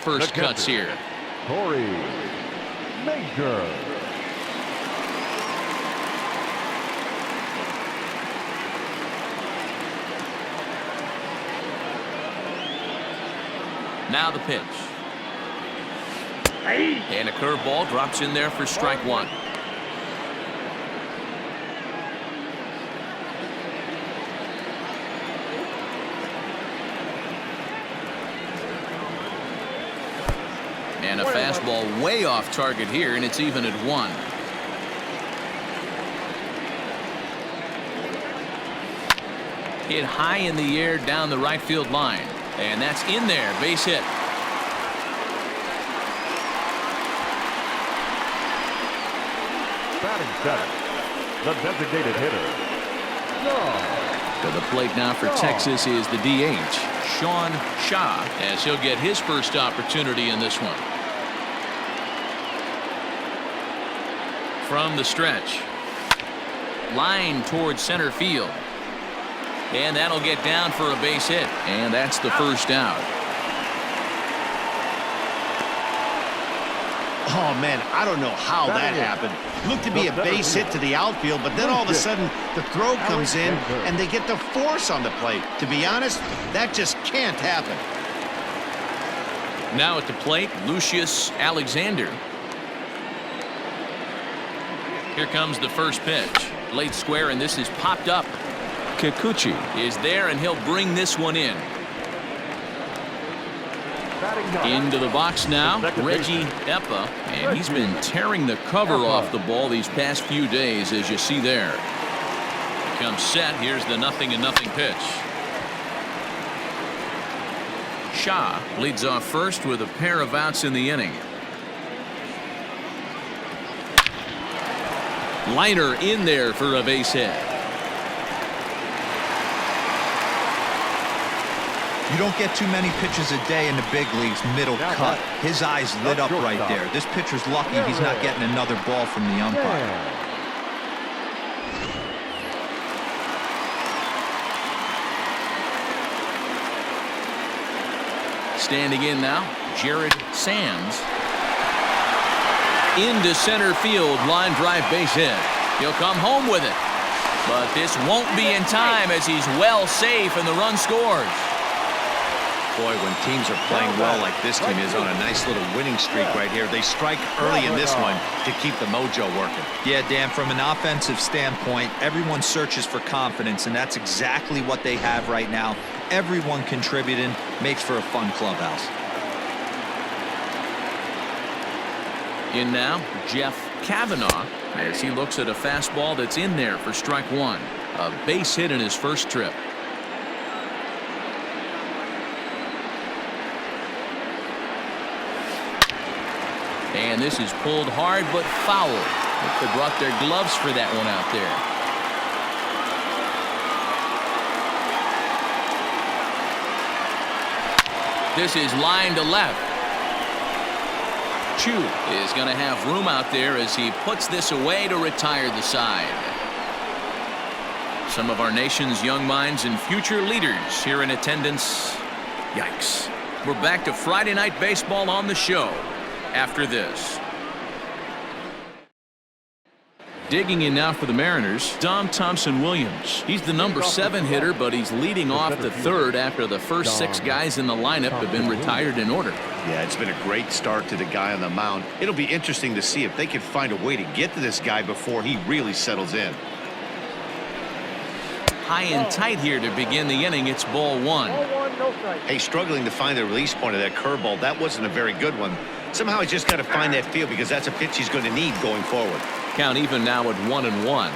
First cuts here. Corey Major. Now the pitch. And a curveball drops in there for strike one. And a fastball way off target here, and it's even at one. Hit high in the air down the right field line. And that's in there, base hit. Batting seventh, the designated hitter. To the plate now for Texas is the DH, Sean Shaw, as he'll get his first opportunity in this one. From the stretch. Line towards center field. And that'll get down for a base hit. And that's the first out. Oh, man, I don't know how that happened. Looked to be a base hit to the outfield, but then all of a sudden the throw comes in and they get the force on the plate. To be honest, that just can't happen. Now at the plate, Lucius Alexander. Here comes the first pitch. Late square, and this is popped up. Kikuchi is there, and he'll bring this one in. Into the box now, Reggie Eppa, and he's been tearing the cover off the ball these past few days, as you see there. Comes set. Here's the 0-0 pitch. Shaw leads off first with a pair of outs in the inning. Liner in there for a base hit. You don't get too many pitches a day in the big leagues middle cut. His eyes lit up right there. This pitcher's lucky he's not getting another ball from the umpire. Standing in now, Jared Sands. Into center field, line drive base hit. He'll come home with it. But this won't be in time as he's well safe and the run scores. Boy, when teams are playing well like this team is on a nice little winning streak right here, they strike early in this one to keep the mojo working. Yeah, Dan, from an offensive standpoint, everyone searches for confidence, and that's exactly what they have right now. Everyone contributing makes for a fun clubhouse. In now, Jeff Kavanaugh, as he looks at a fastball that's in there for strike one. A base hit in his first trip. And this is pulled hard but foul. They brought their gloves for that one out there. This is line to left. Chu is going to have room out there as he puts this away to retire the side. Some of our nation's young minds and future leaders here in attendance. Yikes. We're back to Friday Night Baseball on the show after this. Digging in now for the Mariners, Dom Thompson-Williams. He's the number 7 hitter, but he's leading off the third after the first 6 guys in the lineup have been retired in order. Yeah, it's been a great start to the guy on the mound. It'll be interesting to see if they can find a way to get to this guy before he really settles in. High and tight here to begin the inning. It's ball one. Hey, struggling to find the release point of that curveball. That wasn't a very good one. Somehow he's just got to find that feel because that's a pitch he's going to need going forward. Count even now at 1-1.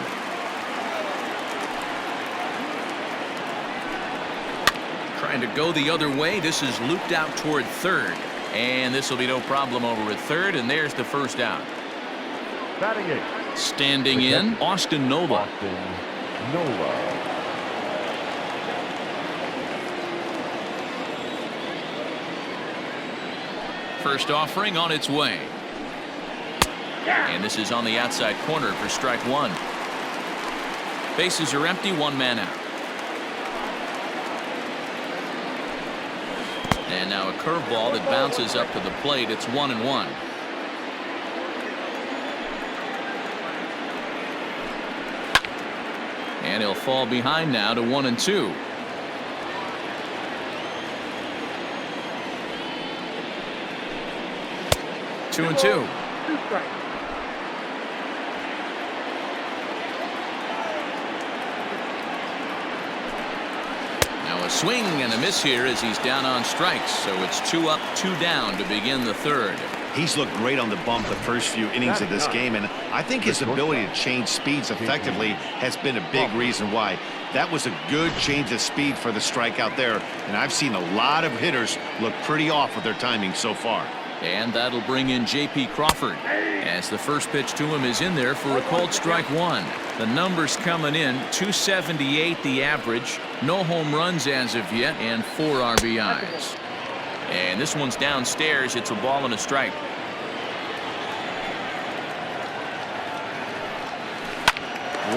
Trying to go the other way. This is looped out toward third. And this will be no problem over at third. And there's the first out. Batting eighth. Standing in, Austin Nola. Austin Nola. First offering on its way. And this is on the outside corner for strike one. Bases are empty, 1 man out. And now a curveball that bounces up to the plate. It's 1-1. And he'll fall behind now to 1-2. Two and two. Now a swing and a miss here as he's down on strikes. So it's 2 up, 2 down to begin the third. He's looked great on the bump the first few innings of this game, and I think his ability to change speeds effectively has been a big reason why. That was a good change of speed for the strikeout there, and I've seen a lot of hitters look pretty off with their timing so far. And that'll bring in J.P. Crawford as the first pitch to him is in there for a called strike 1. The numbers coming in, 278 the average, no home runs as of yet, and 4 RBIs. And this one's downstairs. It's a ball and a strike.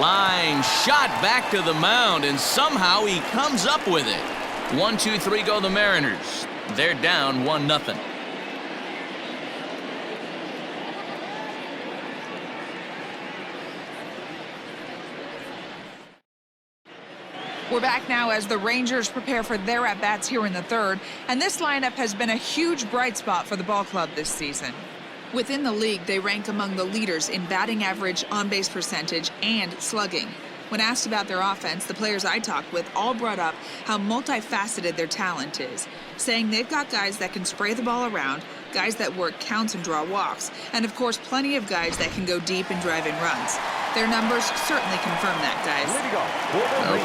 Line shot back to the mound, and somehow he comes up with it. 1, 2, 3 go the Mariners. They're down 1-0. We're back now as the Rangers prepare for their at-bats here in the third, and this lineup has been a huge bright spot for the ball club this season. Within the league, they rank among the leaders in batting average, on-base percentage, and slugging. When asked about their offense, the players I talked with all brought up how multifaceted their talent is, saying they've got guys that can spray the ball around, guys that work counts and draw walks, and of course plenty of guys that can go deep and drive in runs. Their numbers certainly confirm that, guys.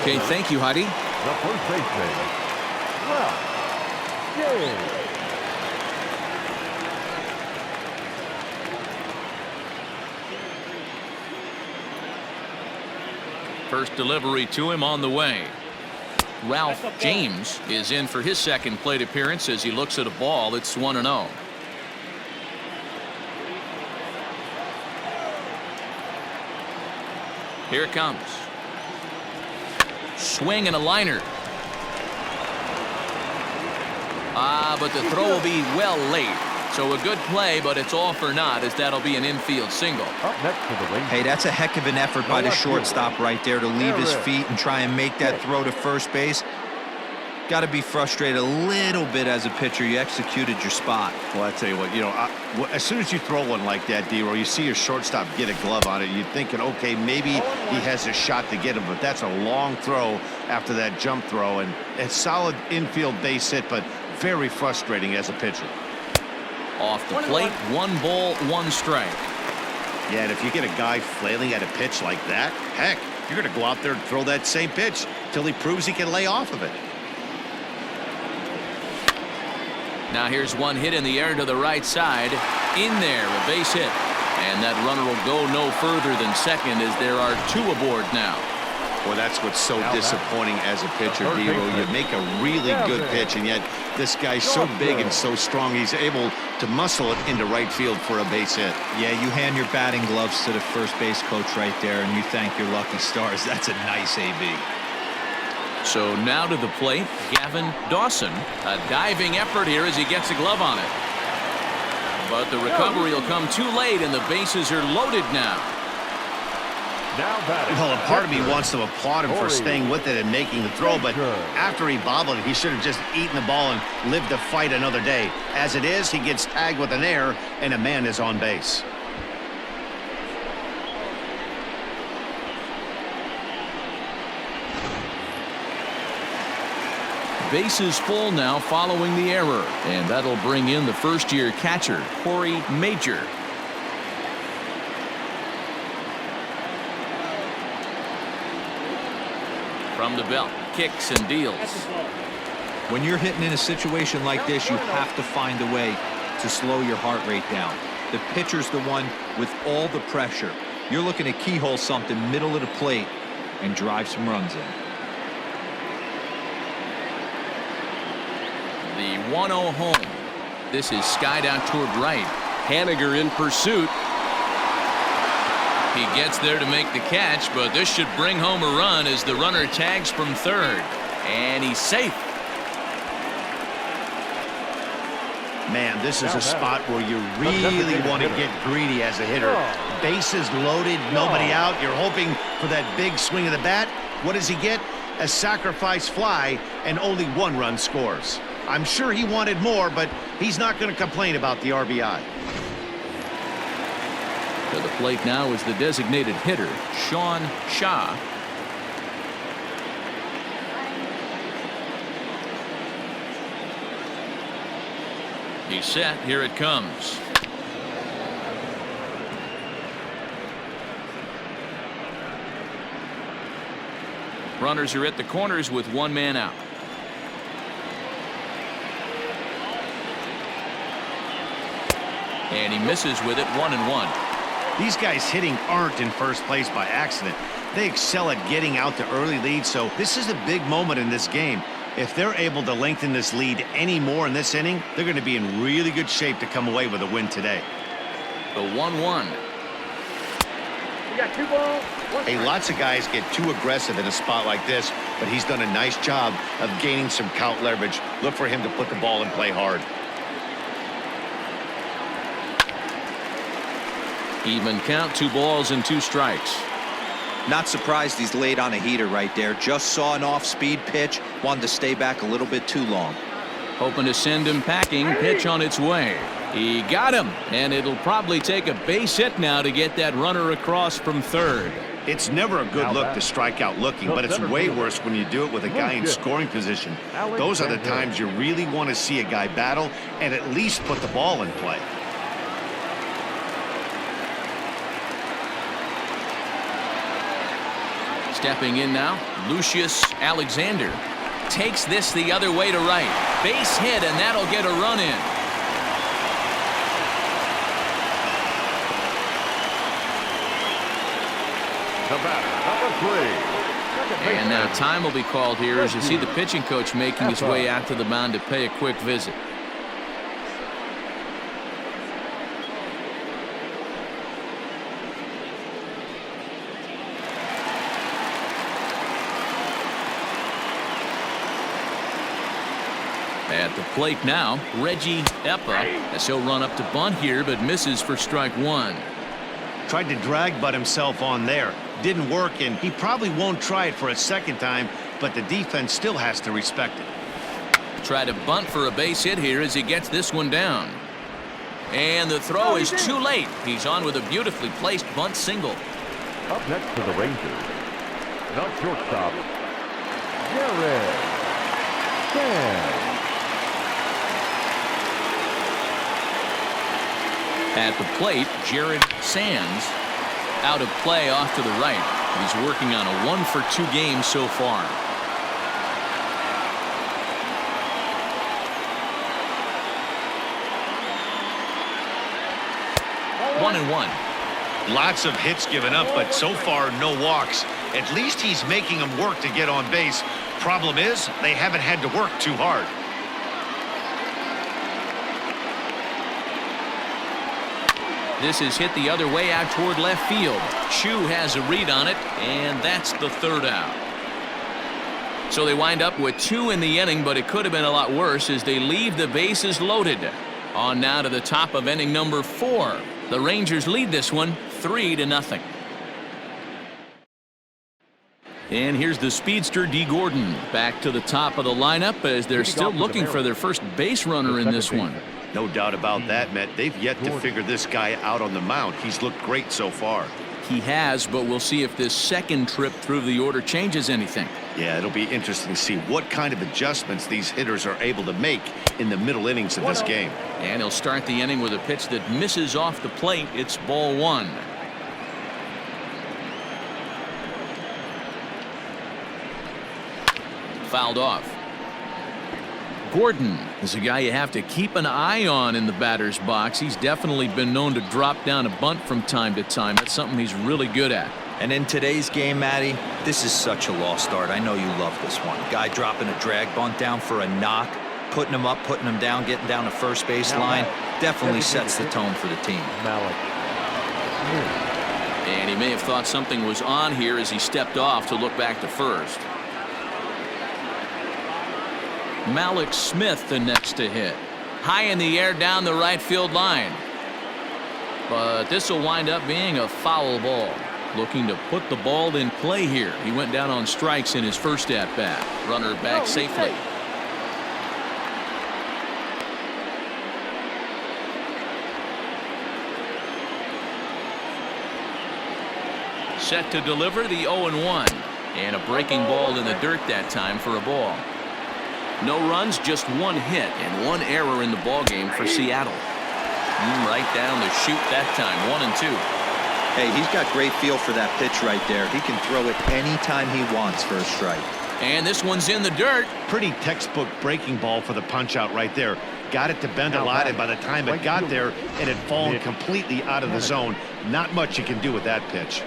Okay, thank you, Heidi. The first baseman, Ralph James. First delivery to him on the way. Ralph James is in for his second plate appearance as he looks at a ball. It's 1-0. Here it comes. Swing and a liner. But the throw will be well late. So a good play, but it's all for naught as that'll be an infield single. Up next to the Rangers. Hey, that's a heck of an effort by the shortstop right there to leave his feet and try and make that throw to first base. Got to be frustrated a little bit as a pitcher. You executed your spot. Well, I tell you what, as soon as you throw one like that, D-Roll, you see your shortstop get a glove on it. You're thinking, okay, maybe he has a shot to get him, but that's a long throw after that jump throw, and a solid infield base hit, but very frustrating as a pitcher. Off the plate, 1 ball, 1 strike. Yeah, and if you get a guy flailing at a pitch like that, heck, you're going to go out there and throw that same pitch till he proves he can lay off of it. Now here's one hit in the air to the right side. In there, a base hit. And that runner will go no further than second as there are 2 aboard now. Well, that's what's so disappointing as a pitcher, D-Roll. You make a really good pitch, and yet this guy's so big and so strong, he's able to muscle it into right field for a base hit. Yeah, you hand your batting gloves to the first base coach right there, and you thank your lucky stars. That's a nice AB. So now to the plate, Gavin Dawson. A diving effort here as he gets a glove on it. But the recovery will come too late, and the bases are loaded now. Well, a part of me wants to applaud him for staying with it and making the throw, but after he bobbled it, he should have just eaten the ball and lived to fight another day. As it is, he gets tagged with an error, and a man is on base. Bases full now following the error, and that'll bring in the first-year catcher, Corey Major. From the belt, kicks and deals. When you're hitting in a situation like this, you have to find a way to slow your heart rate down. The pitcher's the one with all the pressure. You're looking to keyhole something middle of the plate and drive some runs in. The 1-0 home. This is skied out toward right. Haniger in pursuit. He gets there to make the catch, but this should bring home a run as the runner tags from third. And he's safe. Man, this is a spot where you really want to get greedy as a hitter. Bases loaded, nobody out. You're hoping for that big swing of the bat. What does he get? A sacrifice fly, and only 1 run scores. I'm sure he wanted more, but he's not going to complain about the RBI. To the plate now is the designated hitter, Sean Shaw. He's set. Here it comes. Runners are at the corners with 1 man out. And he misses with it, 1-1. These guys hitting aren't in first place by accident. They excel at getting out to early leads, so this is a big moment in this game. If they're able to lengthen this lead any more in this inning, they're going to be in really good shape to come away with a win today. The 1-1. We got 2 balls. Hey, lots of guys get too aggressive in a spot like this, but he's done a nice job of gaining some count leverage. Look for him to put the ball in play hard. Even count, 2 balls and 2 strikes. Not surprised he's laid on a heater right there. Just saw an off-speed pitch. Wanted to stay back a little bit too long. Hoping to send him packing. Pitch on its way. He got him, and it'll probably take a base hit now to get that runner across from third. It's never a good look to strike out looking, but it's way worse when you do it with a guy in scoring position. Those are the times you really want to see a guy battle and at least put the ball in play. Stepping in now, Lucius Alexander takes this the other way to right. Base hit, and that'll get a run in. The batter, number 3. And now time will be called here as you see the pitching coach making his way out to the mound to pay a quick visit. At the plate now, Reggie Eppa, as he'll run up to bunt here, but misses for strike 1. Tried to drag butt himself on there. Didn't work, and he probably won't try it for a second time, but the defense still has to respect it. Try to bunt for a base hit here as he gets this one down. And the throw is too late. He's on with a beautifully placed bunt single. Up next for the Rangers, the shortstop, Jared Sands. At the plate, Jared Sands out of play off to the right. He's working on a 1-for-2 game so far. One and one. Lots of hits given up, but so far no walks. At least he's making them work to get on base. Problem is, they haven't had to work too hard. This is hit the other way out toward left field. Chu has a read on it, and that's the 3rd out. So they wind up with 2 in the inning, but it could have been a lot worse as they leave the bases loaded. On now to the top of inning number 4. The Rangers lead this one 3-0. And here's the speedster D. Gordon back to the top of the lineup as they're still looking for their first base runner in this one. No doubt about that, Matt. They've yet to figure this guy out on the mound. He's looked great so far. He has, but we'll see if this second trip through the order changes anything. Yeah, it'll be interesting to see what kind of adjustments these hitters are able to make in the middle innings of this game. And he'll start the inning with a pitch that misses off the plate. It's ball 1. Fouled off. Gordon is a guy you have to keep an eye on in the batter's box. He's definitely been known to drop down a bunt from time to time. That's something he's really good at. And in today's game, Matty, this is such a lost start. I know you love this one. Guy dropping a drag bunt down for a knock, putting him up, putting him down, getting down the first base line. Definitely sets the tone for the team. And he may have thought something was on here as he stepped off to look back to first. Malik Smith the next to hit. high in the air down the right field line. But this will wind up being a foul ball. Looking to put the ball in play here. He went down on strikes in his first at-bat. Runner back safely. Set to deliver the 0-1. And a breaking ball in the dirt that time for a ball. No runs, just one hit and one error in the ballgame for Seattle. Right down the chute that time, 1-2. Hey, he's got great feel for that pitch right there. He can throw it anytime he wants for a strike. And this one's in the dirt. Pretty textbook breaking ball for the punch out right there. Got it to bend a lot, and by the time it got there, it had fallen completely out of the zone. Not much you can do with that pitch.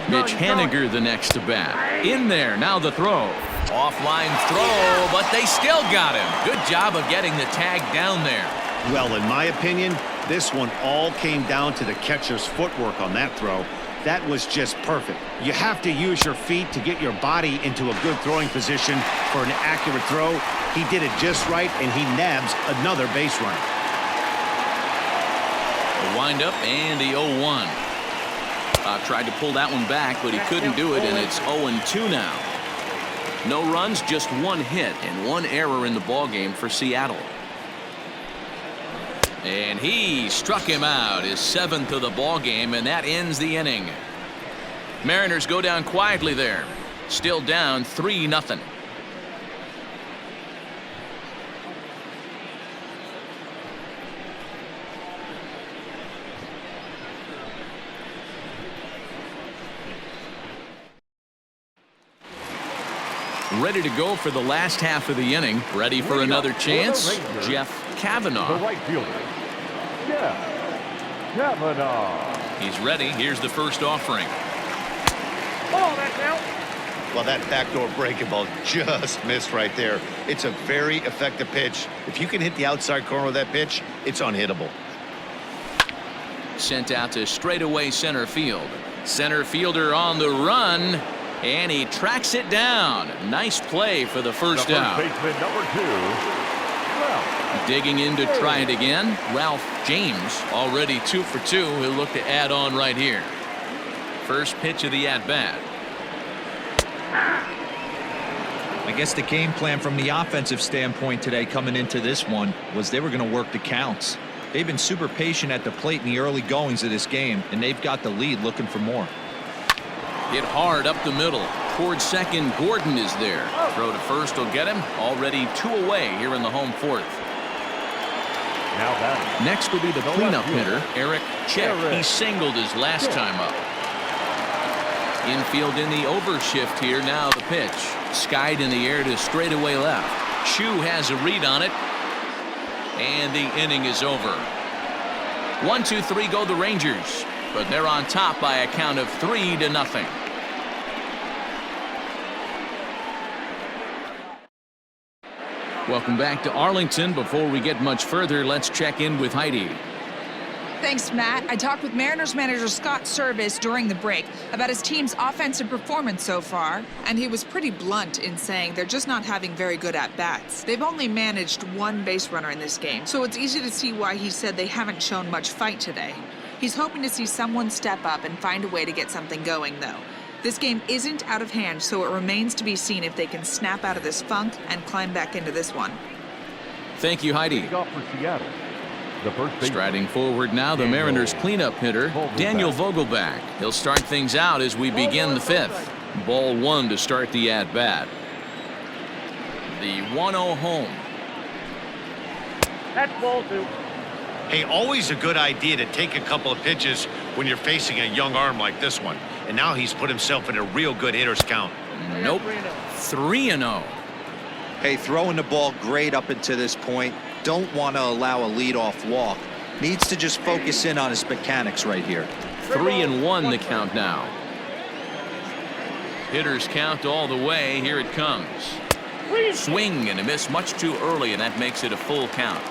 Mitch Haniger the next to bat. In there, now the throw. Offline throw, but they still got him. Good job of getting the tag down there. Well, in my opinion, this one all came down to the catcher's footwork on that throw. That was just perfect. You have to use your feet to get your body into a good throwing position for an accurate throw. He did it just right, and he nabs another base runner. The windup and the 0-1. Tried to pull that one back, but he couldn't do it, and it's 0-2 now. No runs, just one hit and one error in the ballgame for Seattle. And he struck him out, his 7th of the ballgame, and that ends the inning. Mariners go down quietly there. Still down 3-0. Ready to go for the last half of the inning. Ready for another chance. Jeff Kavanaugh. The right fielder, Jeff Kavanaugh. He's ready. Here's the first offering. That's out. Well, that backdoor breaking ball just missed right there. It's a very effective pitch. If you can hit the outside corner of that pitch, it's unhittable. Sent out to straightaway center field. Center fielder on the run. And he tracks it down. Nice play for the first out. Baseman number 2. Ralph. Digging in to try it again. Ralph James already 2 for 2. He'll look to add on right here. First pitch of the at-bat. I guess the game plan from the offensive standpoint today coming into this one was they were going to work the counts. They've been super patient at the plate in the early goings of this game, and they've got the lead looking for more. Hit hard up the middle. Towards second, Gordon is there. Throw to first will get him. Already 2 away here in the home 4th. Now batting. Next will be the cleanup hitter, Eric Chick. He singled his last time up. Infield in the overshift here. Now the pitch. Skied in the air to straightaway left. Chu has a read on it. And the inning is over. 1-2-3 go the Rangers. But they're on top by a count of 3-0. Welcome back to Arlington. Before we get much further, let's check in with Heidi. Thanks, Matt. I talked with Mariners manager Scott Service during the break about his team's offensive performance so far, and he was pretty blunt in saying they're just not having very good at-bats. They've only managed one base runner in this game, so it's easy to see why he said they haven't shown much fight today. He's hoping to see someone step up and find a way to get something going, though. This game isn't out of hand, so it remains to be seen if they can snap out of this funk and climb back into this one. Thank you, Heidi. Leading off for Seattle, the first baseman. Striding forward now, the Mariners cleanup hitter, Daniel Vogelback. He'll start things out as we begin the 5th. Ball 1 to start the at-bat. The 1-0 home. That's ball 2. Hey, always a good idea to take a couple of pitches when you're facing a young arm like this one. And now he's put himself in a real good hitter's count. Nope. 3-0. Hey, throwing the ball great up until this point. Don't want to allow a leadoff walk. Needs to just focus in on his mechanics right here. 3-1 the count now. Hitters count all the way. Here it comes. Swing and a miss much too early, and that makes it a full count.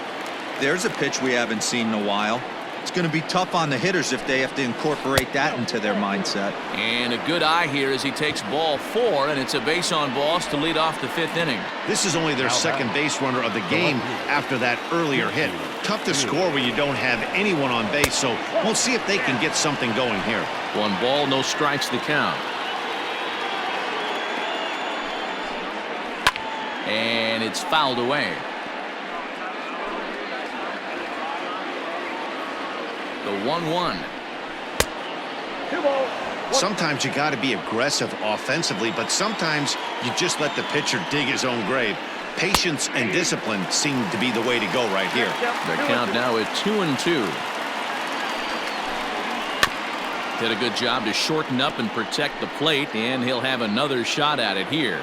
There's a pitch we haven't seen in a while. It's going to be tough on the hitters if they have to incorporate that into their mindset. And a good eye here as he takes ball 4, and it's a base on balls to lead off the 5th inning. This is only their second base runner of the game after that earlier hit. Tough to score when you don't have anyone on base, so we'll see if they can get something going here. 1 ball, no strikes the count. And it's fouled away. The 1-1. Sometimes you got to be aggressive offensively, but sometimes you just let the pitcher dig his own grave. Patience and discipline seem to be the way to go right here. The count now at 2-2. Did a good job to shorten up and protect the plate, and he'll have another shot at it here.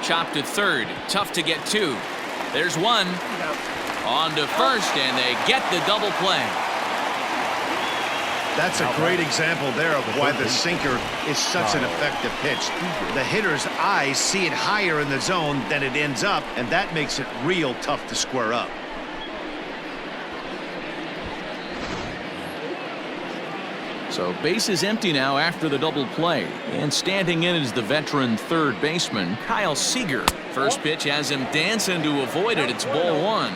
Chopped to third. Tough to get to. There's one. On to first, and they get the double play. That's a great example there of why the sinker is such an effective pitch. The hitter's eyes see it higher in the zone than it ends up, and that makes it real tough to square up. So base is empty now after the double play, and standing in is the veteran third baseman Kyle Seager. First pitch has him dancing to avoid it. It's ball 1.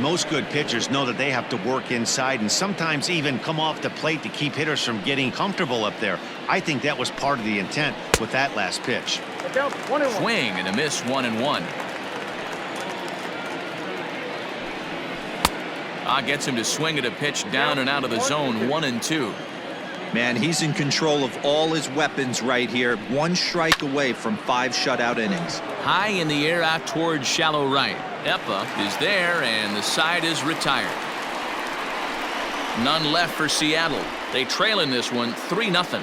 Most good pitchers know that they have to work inside and sometimes even come off the plate to keep hitters from getting comfortable up there. I think that was part of the intent with that last pitch. Swing and a miss, 1-1. Gets him to swing at a pitch down and out of the zone, 1-2. Man, he's in control of all his weapons right here. 1 strike away from 5 shutout innings. High in the air out towards shallow right. Eppa is there, and the side is retired. None left for Seattle. They trail in this one 3-0.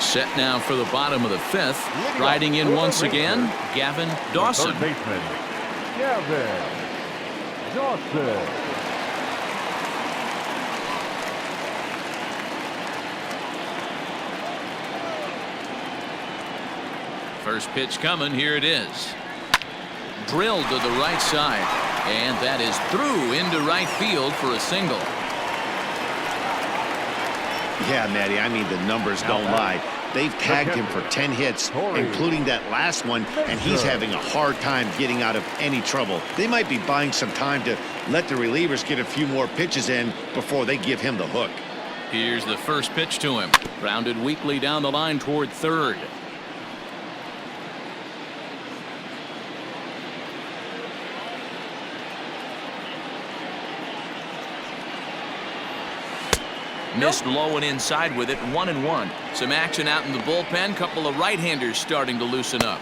Set now for the bottom of the 5th. Riding in once again, Gavin Dawson. Third baseman, Gavin Dawson. First pitch coming. Here it is. Drilled to the right side. And that is through into right field for a single. Yeah, Matty, I mean, the numbers don't lie. They've tagged him for 10 hits, including that last one, and he's having a hard time getting out of any trouble. They might be buying some time to let the relievers get a few more pitches in before they give him the hook. Here's the first pitch to him. Grounded weakly down the line toward third. Missed low and inside with it, 1-1. Some action out in the bullpen. Couple of right-handers starting to loosen up.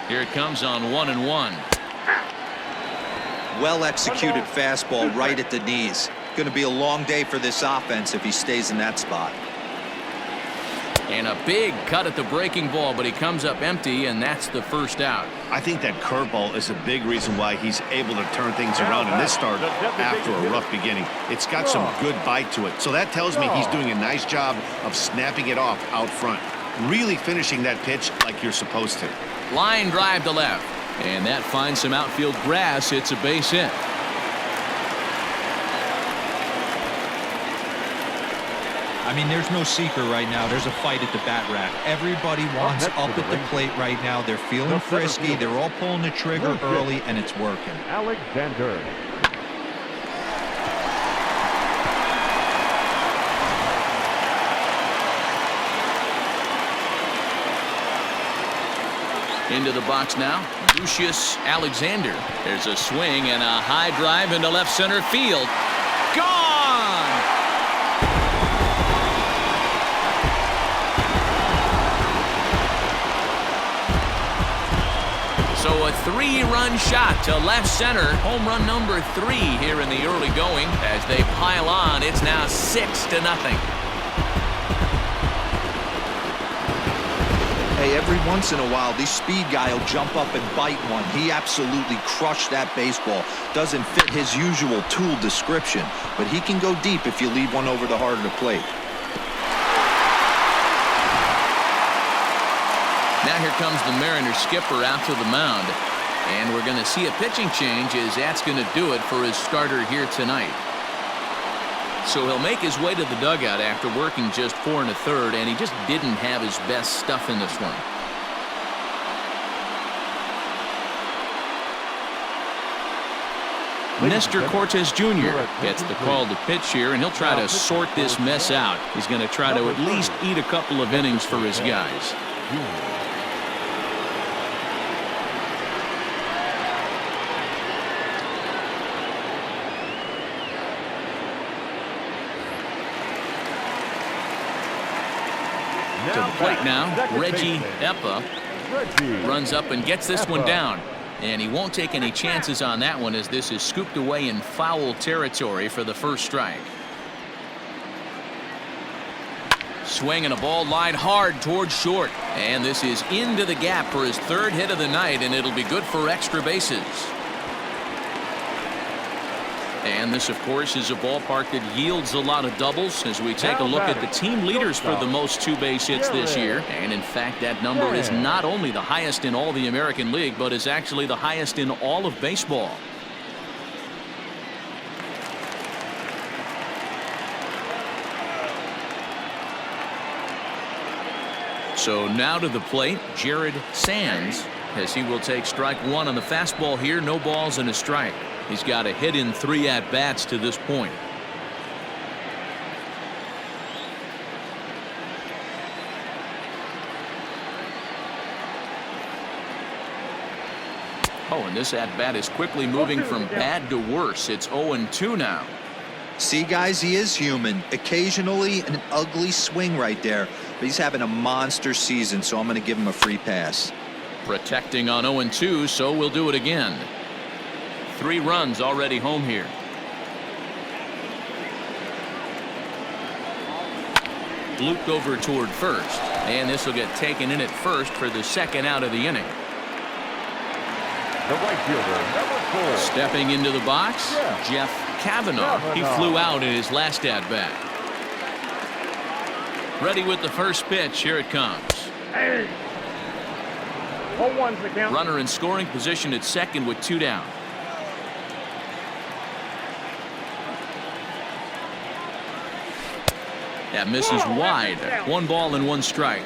Here it comes on 1-1. Well-executed fastball right at the knees. Going to be a long day for this offense if he stays in that spot. And a big cut at the breaking ball, but he comes up empty, and that's the first out. I think that curveball is a big reason why he's able to turn things around in this start after a rough beginning. It's got some good bite to it. So that tells me he's doing a nice job of snapping it off out front. Really finishing that pitch like you're supposed to. Line drive to left. And that finds some outfield grass. It's a base hit. I mean, there's no secret right now. There's a fight at the bat rack. Everybody wants up at the plate right now. They're feeling frisky. They're all pulling the trigger early, and it's working. Alexander. Into the box now, Lucius Alexander. There's a swing and a high drive into left center field. Gone! So a 3-run shot to left center. Home run number 3 here in the early going. As they pile on, it's now 6-0. Hey, every once in a while, this speed guy will jump up and bite one. He absolutely crushed that baseball. Doesn't fit his usual tool description, but he can go deep if you leave one over the heart of the plate. Now here comes the Mariners skipper out to the mound. And we're going to see a pitching change as that's going to do it for his starter here tonight. So he'll make his way to the dugout after working just 4 1/3, and he just didn't have his best stuff in this one. Mr. Cortez Jr. gets the call to pitch here, and he'll try to sort this mess out. He's going to try to at least eat a couple of innings for his guys. To the plate now, Reggie Eppa runs up and gets this one down. And he won't take any chances on that one as this is scooped away in foul territory for the first strike. Swinging a ball lined hard towards short. And this is into the gap for his 3rd hit of the night, and it'll be good for extra bases. And this, of course, is a ballpark that yields a lot of doubles as we take a look at the team leaders for the most 2-base hits this year. And, in fact, that number is not only the highest in all the American League, but is actually the highest in all of baseball. So now to the plate, Jared Sands, as he will take strike 1 on the fastball here. No balls and a strike. He's got a hit in 3 at-bats to this point. Oh, and this at-bat is quickly moving from bad to worse. It's 0-2 now. See, guys, he is human. Occasionally an ugly swing right there, but he's having a monster season, so I'm going to give him a free pass. Protecting on 0-2, so we'll do it again. 3 runs already home here. Looped over toward first, and this will get taken in at first for the 2nd out of the inning. The right fielder, number 4. Stepping into the box, Jeff Kavanaugh. He flew out in his last at-bat. Ready with the first pitch. Here it comes. Hey. 0-1's the count. Runner in scoring position at second with 2 down. That misses wide. 1 ball and 1 strike.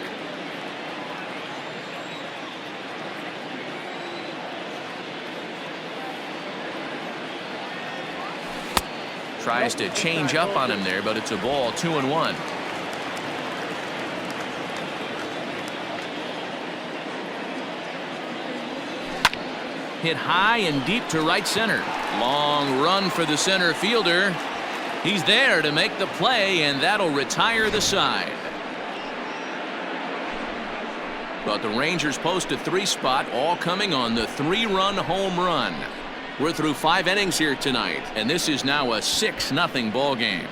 Tries to change up on him there, but it's a ball. 2-1. Hit high and deep to right center. Long run for the center fielder. He's there to make the play, and that'll retire the side. But the Rangers post a 3 spot, all coming on the 3-run home run. We're through 5 innings here tonight, and this is now a 6-0 ball game.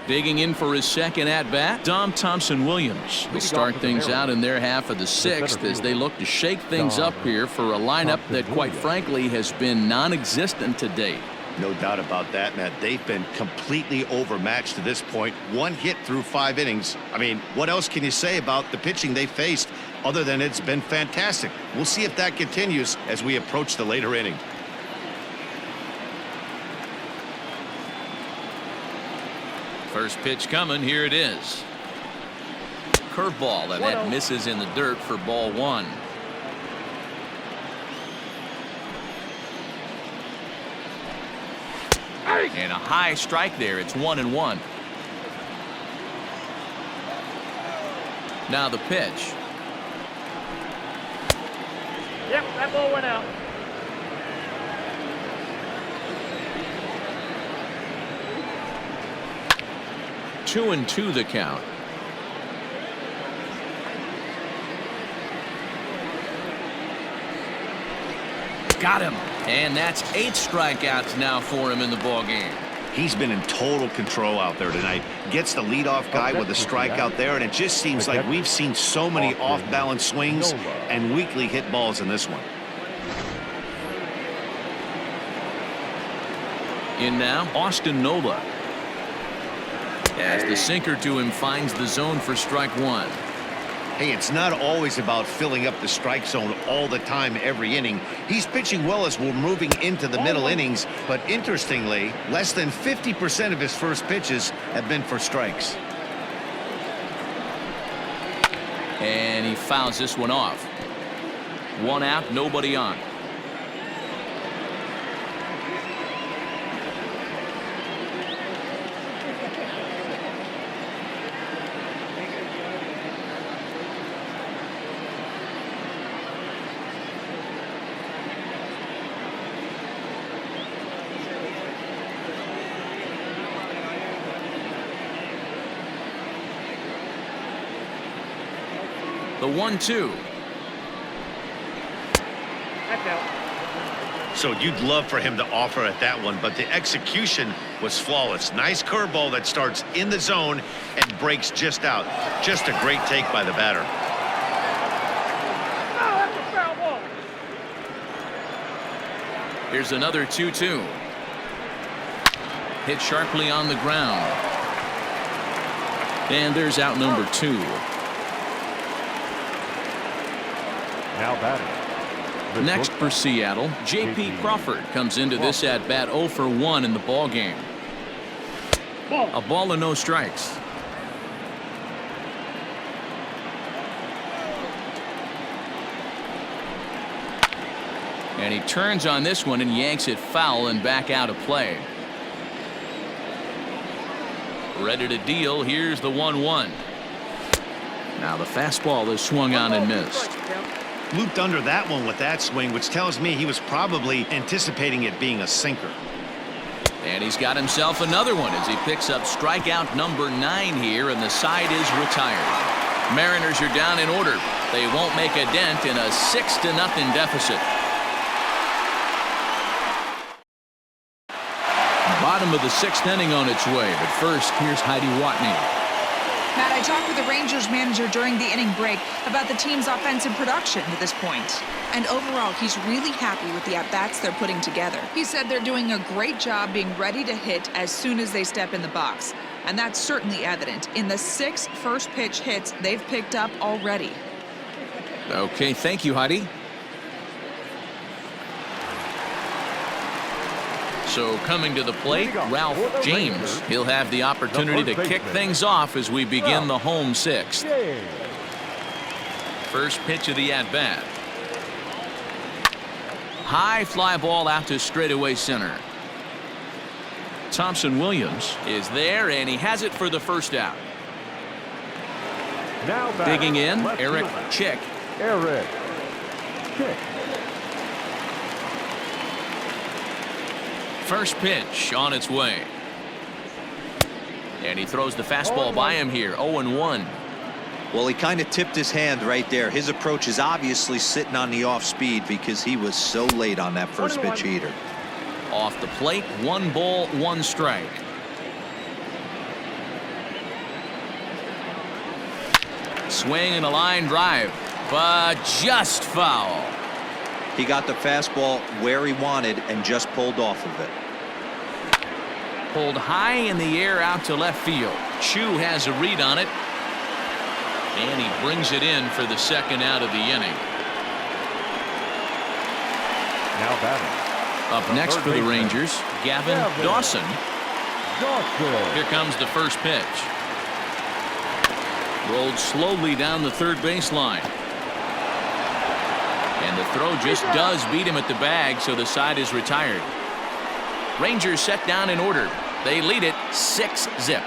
Digging in for his 2nd at-bat, Dom Thompson-Williams will start things out in their half of the 6th as they look to shake things up here for a lineup that, quite frankly, has been non-existent to date. No doubt about that, Matt. They've been completely overmatched to this point. 1 hit through 5 innings. I mean, what else can you say about the pitching they faced other than it's been fantastic? We'll see if that continues as we approach the later inning. First pitch coming. Here it is. Curveball, and that misses in the dirt for ball 1. And a high strike there. It's 1-1. Now the pitch. Yep, that ball went out. Two and 2 the count. got him. And that's 8 strikeouts now for him in the ball game. He's been in total control out there tonight. Gets the leadoff guy with a strikeout there, and it just seems like we've seen so many off-balance swings and weakly hit balls in this one. In now, Austin Nola. As the sinker to him finds the zone for strike 1. Hey, it's not always about filling up the strike zone all the time every inning. He's pitching well as we're moving into the middle innings, but interestingly, less than 50% of his first pitches have been for strikes. And he fouls this one off. 1 out, nobody on. The 1-2. That's out. So you'd love for him to offer at that one, but the execution was flawless. Nice curveball that starts in the zone and breaks just out. Just a great take by the batter. No, that's a foul ball. Here's another 2-2. Hit sharply on the ground. And there's out number 2. Now batting. Next for Seattle, J.P. Crawford comes into this at bat 0 for 1 in the ball game. A ball and no strikes. And he turns on this one and yanks it foul and back out of play. Ready to deal. Here's the 1-1. Now the fastball is swung on and missed. Looped under that one with that swing, which tells me he was probably anticipating it being a sinker. And he's got himself another one as he picks up strikeout number 9 here, and the side is retired. Mariners are down in order. They won't make a dent in a 6-0 deficit. Bottom of the 6th inning on its way, but first, here's Heidi Watney. Matt, I talked with the Rangers manager during the inning break about the team's offensive production to this point. And overall, he's really happy with the at-bats they're putting together. He said they're doing a great job being ready to hit as soon as they step in the box. And that's certainly evident in the 6 first-pitch hits they've picked up already. Okay, thank you, Heidi. So coming to the plate, Ralph James. He'll have the opportunity to kick things off as we begin the home 6th. First pitch of the at-bat. High fly ball out to straightaway center. Thompson Williams is there, and he has it for the first out. Now Digging in, Eric Chick. Eric Chick. First pitch on its way. And he throws the fastball by him here, 0-1. Well, he kind of tipped his hand right there. His approach is obviously sitting on the off speed because he was so late on that first pitch heater. Off the plate, 1 ball, 1 strike. Swing and a line drive, but just foul. He got the fastball where he wanted and just pulled off of it. Pulled high in the air out to left field. Chu has a read on it. And he brings it in for the 2nd out of the inning. Now batting. Up next for the Rangers, Gavin Dawson. Dawson. Here comes the first pitch. Rolled slowly down the third baseline. And the throw just does beat him at the bag, so the side is retired. Rangers set down in order. They lead it 6-0.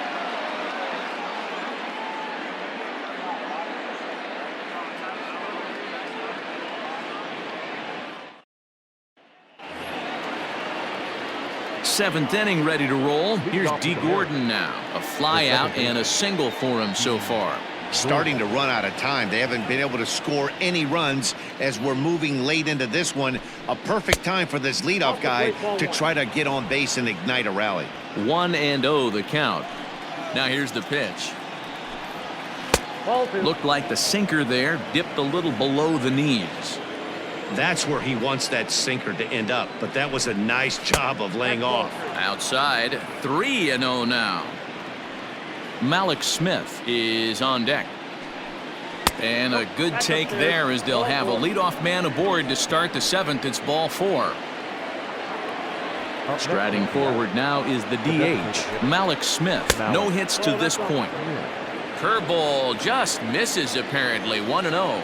Seventh inning ready to roll. Here's D. Gordon now. A fly out and a single for him so far. starting to run out of time. They haven't been able to score any runs as we're moving late into this one. A perfect time for this leadoff guy to try to get on base and ignite a rally. 1-0 the count. Now here's the pitch. Looked like the sinker there dipped a little below the knees. That's where he wants that sinker to end up, but that was a nice job of laying off. Outside, 3-0 now. Malik Smith is on deck. And a good take there as they'll have a leadoff man aboard to start the 7th. It's ball 4. Striding forward now is the DH, Malik Smith. No hits to this point. Curveball just misses apparently. 1-0.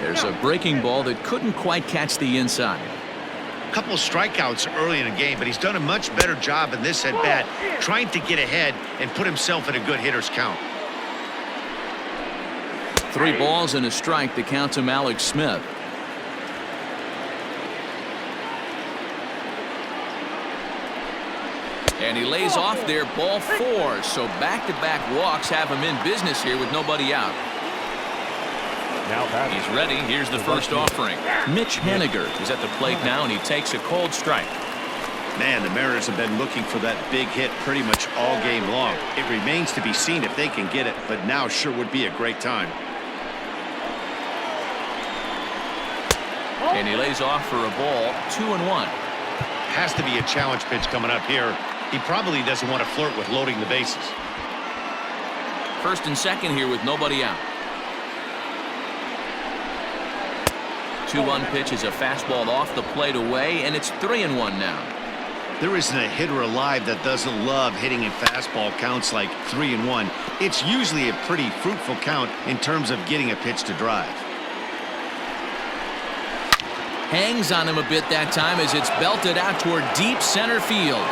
There's a breaking ball that couldn't quite catch the inside. Couple strikeouts early in the game, but he's done a much better job in this at-bat trying to get ahead and put himself in a good hitter's count. 3 balls and a strike to count to Malik Smith. And he lays off there, ball 4. So back-to-back walks have him in business here with nobody out. He's ready. Here's the first offering. Mitch Haniger is at the plate now, and he takes a cold strike. Man, the Mariners have been looking for that big hit pretty much all game long. It remains to be seen if they can get it, but now sure would be a great time. And he lays off for a ball. 2-1. Has to be a challenge pitch coming up here. He probably doesn't want to flirt with loading the bases. First and second here with nobody out. 2-1 pitch is a fastball off the plate away, and it's 3-1 now. There isn't a hitter alive that doesn't love hitting in fastball counts like 3-1. It's usually a pretty fruitful count in terms of getting a pitch to drive. Hangs on him a bit that time as it's belted out toward deep center field.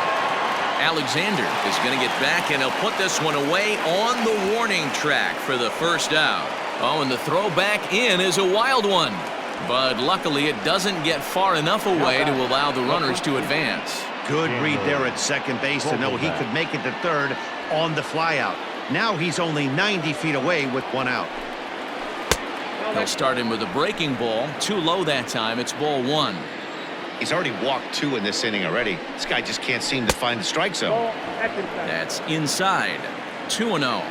Alexander is going to get back, and he'll put this one away on the warning track for the first out. Oh, and the throw back in is a wild one. But luckily it doesn't get far enough away to allow the runners to advance. Good read there at second base to know he could make it to third on the flyout. Now he's only 90 feet away with 1 out. They'll start him with a breaking ball. Too low that time. It's ball 1. He's already walked 2 in this inning already. This guy just can't seem to find the strike zone. That's inside. 2-0.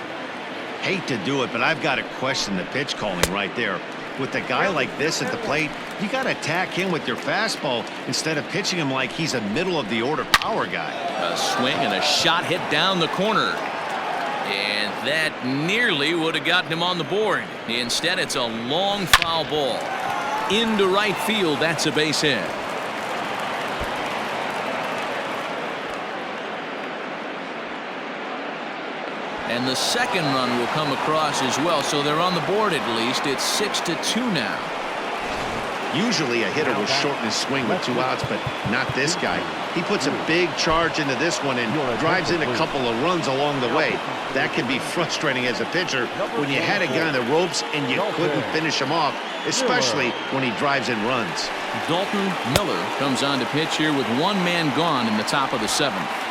Hate to do it, but I've got to question the pitch calling right there. With a guy like this at the plate, you got to attack him with your fastball instead of pitching him like he's a middle-of-the-order power guy. A swing and a shot hit down the corner. And that nearly would have gotten him on the board. Instead, it's a long foul ball. Into right field, that's a base hit. And the second run will come across as well, so they're on the board at least. It's 6-2 now. Usually a hitter will shorten his swing with 2 outs, but not this guy. He puts a big charge into this one and drives in a couple of runs along the way. That can be frustrating as a pitcher when you had a guy on the ropes and you couldn't finish him off, especially when he drives in runs. Dalton Miller comes on to pitch here with 1 man gone in the top of the 7th.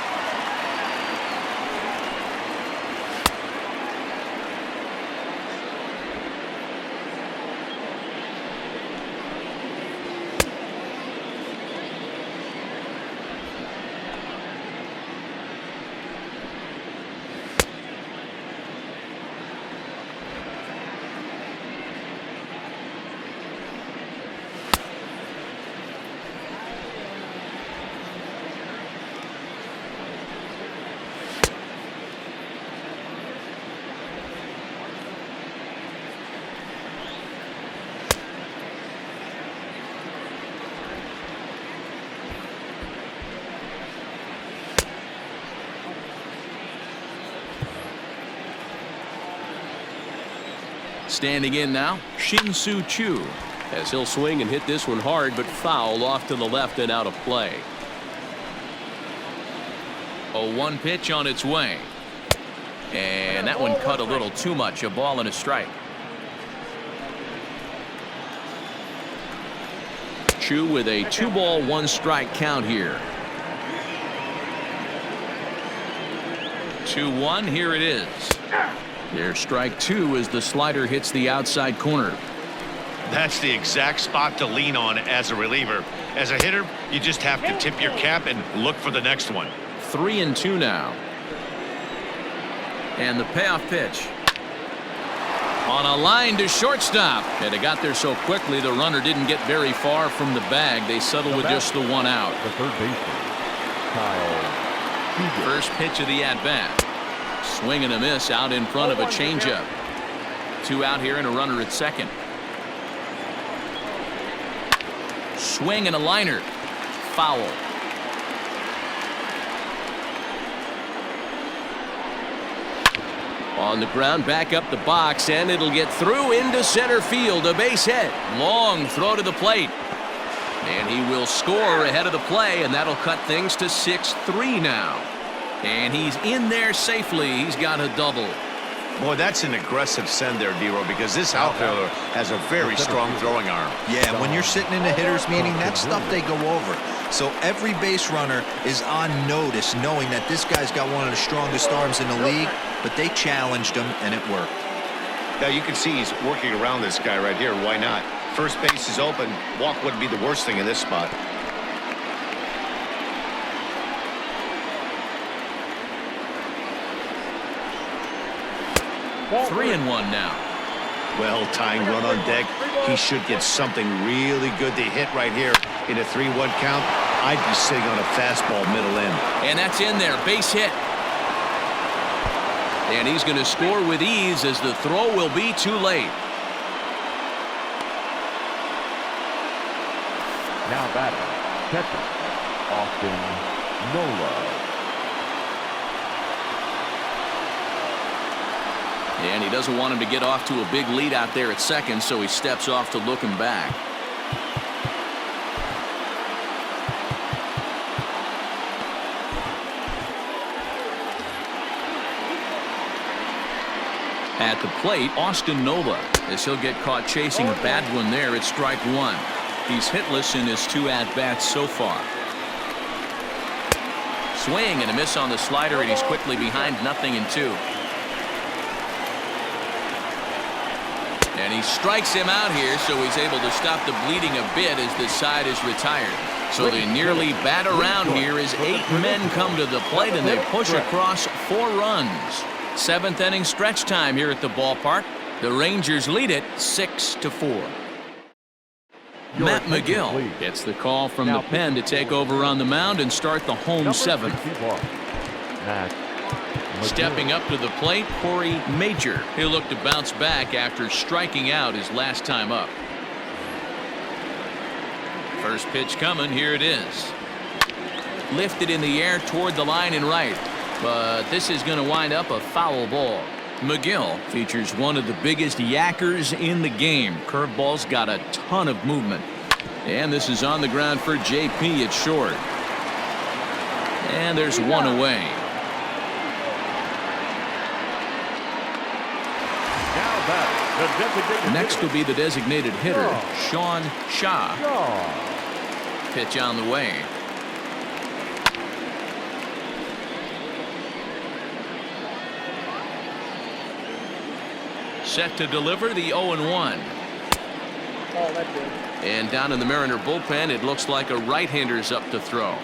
Standing in now, Shin-Soo Choo, as he'll swing and hit this one hard, but foul off to the left and out of play. A 1 pitch on its way. And that one cut a little too much, a ball and a strike. Choo with a 2-ball, 1-strike count here. 2-1, here it is. There's strike two as the slider hits the outside corner. That's the exact spot to lean on as a reliever. As a hitter, you just have to tip your cap and look for the next one. 3-2 now. And the payoff pitch. On a line to shortstop. And it got there so quickly the runner didn't get very far from the bag. They settled with just the one out. The third baseman, Kyle. First pitch of the at-bat. Swing and a miss out in front of a changeup. 2 out here and a runner at second. Swing and a liner. Foul. On the ground, back up the box, and it'll get through into center field. A base hit. Long throw to the plate. And he will score ahead of the play, and that'll cut things to 6-3 now. And he's in there safely. He's got a double. Boy, that's an aggressive send there, D-Row, because this outfielder has a very strong throwing arm. Yeah, when you're sitting in a hitter's meeting, that's stuff they go over. So every base runner is on notice, knowing that this guy's got one of the strongest arms in the league, but they challenged him, and it worked. Now, you can see he's working around this guy right here. Why not? First base is open. Walk wouldn't be the worst thing in this spot. Three and one now. Well, tying run on deck. He should get something really good to hit right here in a 3-1 count. I'd be sitting on a fastball middle in. And that's in there. Base hit. And he's going to score with ease as the throw will be too late. Now batting, catcher, Austin Nola. And he doesn't want him to get off to a big lead out there at second, so he steps off to look him back. At the plate, Austin Nola, as he'll get caught chasing a bad one there at strike one. He's hitless in his 2 at-bats so far. Swing and a miss on the slider, and he's quickly behind 0-2. And he strikes him out here, so he's able to stop the bleeding a bit as this side is retired. So they nearly bat around here as 8 men come to the plate, and they push across 4 runs. 7th inning stretch time here at the ballpark. The Rangers lead it 6-4. Matt McGill gets the call from the pen to take over on the mound and start the home 7th. Stepping up to the plate, Corey Major. He'll look to bounce back after striking out his last time up. First pitch coming. Here it is. Lifted in the air toward the line and right. But this is going to wind up a foul ball. McGill features one of the biggest yackers in the game. Curveball's got a ton of movement. And this is on the ground for JP at short. And there's one away. Next will be the designated hitter, Sean Shaw. Pitch on the way. Set to deliver the 0-1. And down in the Mariner bullpen, it looks like a right-hander's up to throw.